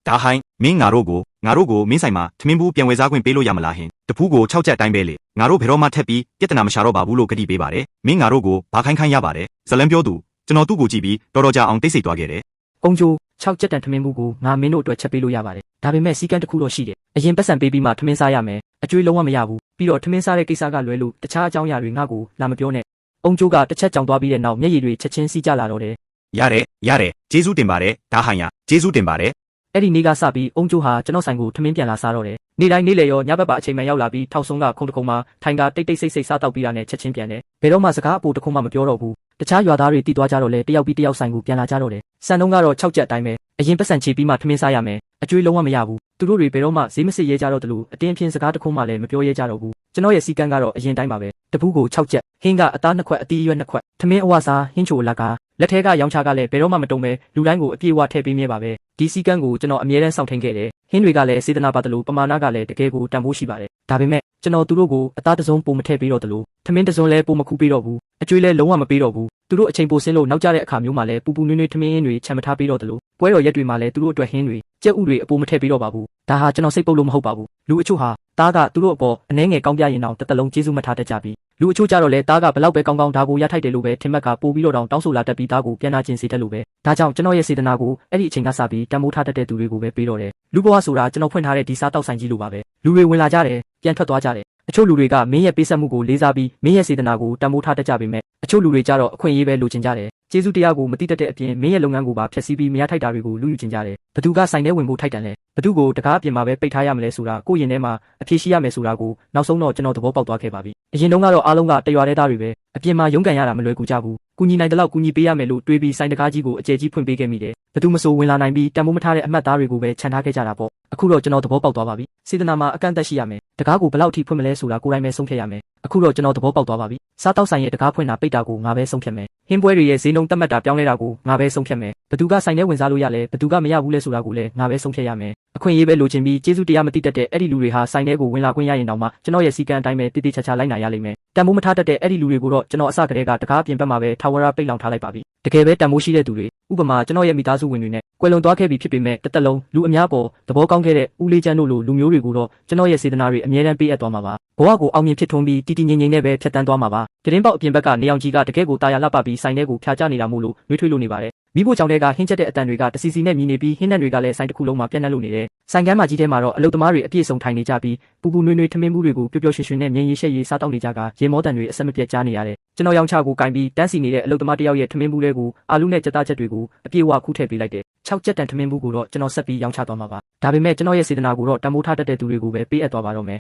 ဒါဟိုင်းမင်းငါတို့ကိုမင်းဆိုင်မှာထမင်းဘူးပြန်ဝယ်စားခွင့်ပေးလို့ရမလားဟင်တပူးကို6ချက်တိုင်းပဲလေငါတို့ဘယ်တော့မှထက်ပြီးပြဿနာမရှာတော့ပါဘူးလို့ကတိပေးပါတယ်မင်းငါတို့ကိုဘာခိုင်းရပါတယ်ဇလန်းပြောသူကျွန်တော်သူ့ကိုကြည့်ပြီးတော်ကြာအောင်တိတ်ဆိတ်သွားခဲ့တယ်အုံကျိုး6ချက်တန်ထမင်းဘူးကိုငါမင်းတို့အတွက်ချက်ပေးလို့ရပါတယ်ဒါပေမဲ့စီကန်းတစ်ခုတော့ရှိတယ်အရင်ပတ်စံပေးပြီးမှထမင်းစားရမယ်အကျွေးလုံးဝမရဘူးပြီးတော့ထမင်းစားတဲ့ကိစ္စကလွဲလို့တခြားအကြောင်းအရာတွေငါ့ကိုလာမပြောနဲ့အုံကျိုးကတစ်ချက်ကြောင်သွားပြီးတဲ့နောက်မျက်ရည်တွေချက်ချင်းစီးကျလာတော့တယ်ရတယ်ကျေးဇူးတင်ပါတယ်ဒါဟိုင်းရကျေးဇူးတင်ပါတယ်အဲ့ဒီနေ့ကစပြီးအုံကျိုးဟာကျွန်တော်ဆိုင်ကိုထမင်းပြန်လာစားတော့တယ်နေ့တိုင်းနေ့လေရောညဘက်ပါအချိန်မှရောက်လာပြီးထောက်ဆုံးကခုံတခုံမှာထိုင်ကတိတ်ဆိတ်စားတောက်ပြီးတာနဲ့ချက်ချင်းပြန်တယ်ဘယ်တော့မှစကားအပိုတခုမှမပြောတော့ဘူးတခြားရွာသားတွေတီးသွားကြတော့လေတယောက်ပြီးတယောက်ဆိုင်ကိုပြန်လာကြတော့တယ်စံတုံးကတော့6ချက်အတိုင်းပဲအရင်ပတ်စံချေပြီးမှထမင်းစားရမယ်အကျွေးလုံးဝမရဘူးသူတို့တွေဘယ်တော့မှဈေးမစစ်ရဲကြတော့တလို့အတင်းအဖျင်းစကားတခုမှလည်းမပြောရဲကြတော့ဘူးကျွန်တော်ရဲ့စီကန်းကတော့အရင်တိုင်းပါပဲတပူးကို6ချက်ဟင်းကအသား2ခွက်အသီးရွက်2ခွက်ထမင်းအဝစားဟင်းချိုလက်ကလက်ထဲကရောင်းချကလည်းဘယ်တော့မှမတုံပဲလူတိုင်းကိုအပြည့်အဝထည့်ပေးမြဲပါပဲဒီစီကန်းကိုကျွန်တော်အမြဲတမ်းစောင့်ထိန်ခဲ့တယ်ဟင်းတွေကလည်းစေတနာပါတလို့ပမာဏကလည်းတကယ်ကိုတန်ဖိုးရှိပါတယ်ဒါပေမဲ့ကျွန်တော်သူတို့ကိုအသားတစုံပိုမထည့်ပေးတော့တလို့ထမင်းတစုံလည်းပိုမခုပေးတော့ဘူးအကျွေးလည်းလုံးဝမပေးတော့ဘူးသူတို့အချိန်ပိုဆင်းလို့နောက်ကျတဲ့အခါမျိုးမှာလည်းပူပူနွေးနွေးထမင်းရင်းတွေချမ်းမထားပေးတော့တလို့ပွဲတော်ရက်တွေမှာလည်းသူတို့အတွက်ဟင်းတွေကြက်ဥတွေအပိုမထည့်ပေးတော့ပါဘူးဒါဟာကျွန်တော်စိတ်ပုတ်လို့မဟုတ်ပါဘူးလူအချို့ဟာသားကသူတို့အပေါ်အနှဲငယ်ကောင်းပြရင်တော့တစ်သက်လုံးကျေးဇူးမထားတတ်ကြပြီလူအချို့ကြတော့လေသားကဘလောက်ပဲကောင်းကောင်းဒါကိုရထိုက်တယ်လို့ပဲထင်မှတ်ကပို့ပြီးတော့တောင်းဆိုလာတတ်ပြီးသားကိုပြန်လာခြင်းစေတတ်လို့ပဲဒါကြောင့်ကျွန်တော်ရဲ့စေတနာကိုအဲ့ဒီအချိန်ကစပြီးတန်ဖိုးထားတတ်တဲ့သူတွေကိုပဲပေးတော့တယ်လူဘဝဆိုတာကျွန်တော်ဖွင့်ထားတဲ့ဒီစားတောက်ဆိုင်ကြီးလိုပါပဲလူတွေဝင်လာကြတယ်ပြန်ထွက်သွားကြတယ်အချို့လူတွေကမင်းရဲ့ပေးဆက်မှုကိုလေးစားပြီးမင်းရဲ့စေတနာကိုတန်ဖိုးထားတတ်ကြပေမဲ့အချို့လူတွေကြတော့အခွင့်အရေးပဲလိုချင်ကြတယ်ကျေးဇူးတရားကိုမသိတတ်တဲ့အပြင်မင်းရဲ့လုပ်ငန်းကိုပါဖျက်ဆီးပြီးမရထိုက်တာတွေကိုလူယူချင်ကြတယ်ဘသူကဆိုင်ထဲဝင်ဖို့ထိုက်တန်လဲဘသူကိုတကားအပြင်မှာပဲပိတ်ထားရမလဲဆိုတာကိုယ့်ရင်ထဲမှာအဖြေရှိရမယ်ဆိုတာကိုနောက်ဆုံးတော့ကျွန်တော်သဘောပေါက်သွားခဲ့ပါပြီအရင်တုန်းကတော့အားလုံးကတရွာတဲ့သားတွေပဲအပြင်မှာရုန်းကန်ရတာမလွယ်ကူကြဘူးကူညီနိုင်တဲ့လောက်ကူညီပေးရမယ်လို့တွေးပြီးဆိုင်တကားကြီးကိုအကျယ်ကြီးဖွင့်ပေးခဲ့မိတယ်ဘသူမဆိုဝင်လာနိုင်ပြီးတန်ဖိုးမထားတဲ့အမှတ်သားတွေကိုပဲခြံထားခဲ့ကြတာပေါ့အခုတော့ကျွန်တော်သဘောပေါက်သွားပါပြီစေတနာမှာအကန့်အသတ်ရှိရမယ်တကားကိုဘယ်လောက်ထိဖွင့်မလဲဆိုတာကိုယ်တိုင်ပဲဆုံးဖြတ်ရမယ်အခုတော့ကျွန်တော်သဘောပေါက်သွားပါပြီစားတောက်ဆိုင်ရဲ့တကားဖွင့်တာပိတ်တာကိုငါပဲဆုံးဖြတ်မယ်ဟင်းပွဲတွေရဲ့ဈေးနှုန်းတက်မှတ်တာပြောင်းလဲတာကိုငါပဲဆုံးဖြတ်မယ်ဘသူကဆိုင်ထဲဝင်စားလို့ရလဲဘသူကမရဘူးလဲဆိုတာကိုလည်းငါပဲဆုံးဖြတ်ရမယ်အခွင့်အရေးပဲလိုချင်ပြီးကျေးဇူးတရားမသိတတ်တဲ့အဲ့ဒီလူတွေဟာဆိုင်ထဲကိုဝင်လာခွင့်ရရင်တောင်မှကျွန်တော်ရဲ့စီကံအတိုင်းပဲတည်တည်ချာချာလိုက်နာရလိမ့်မယ်တန်ဖိုးမထားတတ်တဲ့အဲ့ဒီလူတွေကိုတော့ကျွန်တော်အစကတည်းကတကားပြင်ပမှာပဲထာဝရပိတ်လောင်ထားလိုက်ပါပြီတကယ်ပဲတန်ဖိုးရှိတဲ့သူတွေဥပမာကျွန်တော်ရဲ့မိသားစုဝင်တွေနဲ့ကွယ်လွန်သွားခဲ့ပြီဖြစ်ပေမဲ့တစ်သက်လုံးလူအများပေါ်သဘောကောင်းခဲ့တဲ့ဦးလေးချမ်းတို့လိုလူမျိုးတွေကိုတော့ကျွန်တော်ရဲ့စေတနာတွေအမြဲတမ်းပေးအပ်သွားမှာပါဘဝကိုအောင်မြင်ဖြစ်ထွန်းပြီးတည်တည်ငြိမ်ငြိမ်နဲ့ပဲဖြတ်တန်းသွားမှာပါတရင်ပေါက်အပြင်ဘက်ကနေအောင်ကြီးကတကယ်ကိုတာယာလှပပြီးဆိုင်ထဲကိုဖြာချနေတာမို့လို့နှွေးထွေးလို့နေပါတယ်မိဖို့ကြောင့်တဲ့ကဟင်းချက်တဲ့အတန်တွေကတစီစီနဲ့မြည်နေပြီးဟင်းနှံတွေကလည်းဆိုင်တစ်ခုလုံးမှာပြန့်နှံ့လို့နေတယ်ဆိုင်ကမ်းမကြီးထဲမှာတော့အလုသမားတွေအပြည့်စုံထိုင်နေကြပြီးပူပူနွေးနွေးထမင်းမှုတွေကိုပျော်ပျော်ရွှင်ရွှင်နဲ့မြင်းရီရှက်ရီစားတောက်နေကြကရေမောတန်တွေအဆက်မပြတ်ကြားနေရတယ်ကျွန်တော်ရောင်ချကိုကင်ပြီးတန်းစီနေတဲ့အလုသမားတယောက်ရဲ့ထမင်းမှုတွေကိုအာလူနဲ့ကြက်သားချက်တွေကိုအပြည့်အဝခုထည့်ပေးလိုက်တယ်6ချက်တန်ထမင်းမှုကိုတော့ကျွန်တော်ဆက်ပြီးရောင်းချသွားမှာပါဒါပေမဲ့ကျွန်တော်ရဲ့စေတနာကိုတော့တန်ဖိုးထားတတ်တဲ့သူတွေကိုပဲပေးအပ်သွားပါတော့မယ်